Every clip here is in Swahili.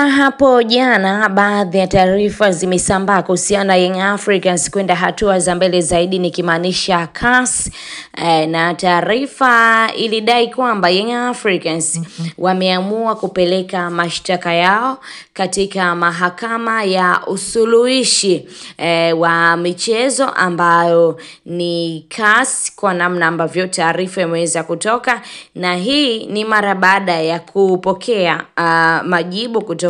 Hapo jana baadhi ya taarifa zimesambaa kuhusiana na Young Africans kwenda hatua za mbele zaidi, nikimaanisha CAS, na taarifa ilidai kwamba Young Africans wameamua kupeleka mashtaka yao katika mahakama ya usuluhishi wa michezo ambayo ni CAS, kwa namna ambavyo taarifa imeweza kutoka, na hii ni mara baada ya kupokea majibu kutoka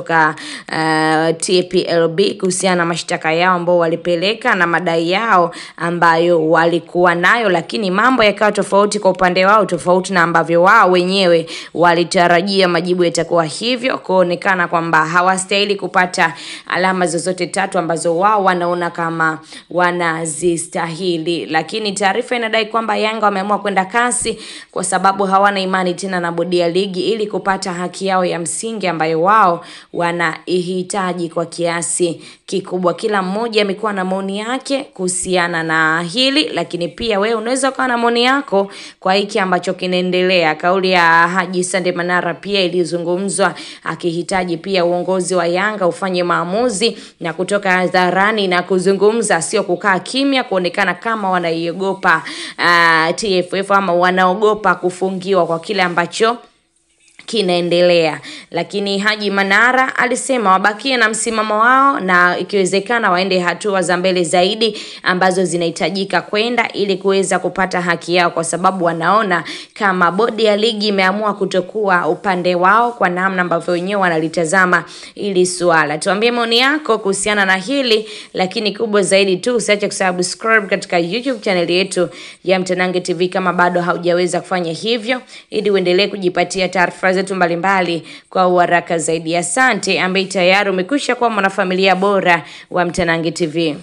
TPLB kuhusiana na mashtaka yao ambao walipeleka na madai yao ambayo walikuwa nayo, lakini mambo yakawa tofauti kwa upande wao, tofauti na ambavyo wao wenyewe walitarajia majibu yatakuwa hivyo, kuonekana kwamba hawastahili kupata alama zozote tatu ambazo wao wanaona kama wanazistahili. Lakini taarifa inadai kwamba Yanga wameamua kwenda kasi kwa sababu hawana imani tena na bodi ya ligi ili kupata haki yao ya msingi ambayo wao wanahitaji kwa kiasi kikubwa. Kila mmoja amekuwa na maoni yake kuhusiana na hili, lakini pia wewe unaweza kuwa na maoni yako kwa hiki ambacho kinaendelea. Kauli ya Haji Sande Manara pia ilizungumzwa, akihitaji pia uongozi wa Yanga ufanye maamuzi na kutoka hadharani na kuzungumza, sio kukaa kimya kuonekana kama wanaiogopa TFF ama wanaogopa kufungiwa kwa kile ambacho kinaendelea. Lakini Haji Manara alisema wabakie na msimamo wao na ikiwezekana waende hatua za mbele zaidi ambazo zinahitajika kwenda ili kuweza kupata haki yao, kwa sababu wanaona kama bodi ya ligi imeamua kutokuwa upande wao kwa namna ambavyo wenyewe wanalitazama ili swala. Tuambie maoni yako kuhusiana na hili, lakini kubwa zaidi tu usiache kusubscribe katika YouTube channel yetu ya Mtanange TV kama bado haujaweza kufanya hivyo, ili uendelee kujipatia taarifa zetu mbalimbali kwa uharaka zaidi. Asante ambaye tayari umekwisha kuwa mwanafamilia bora wa Mtanange TV.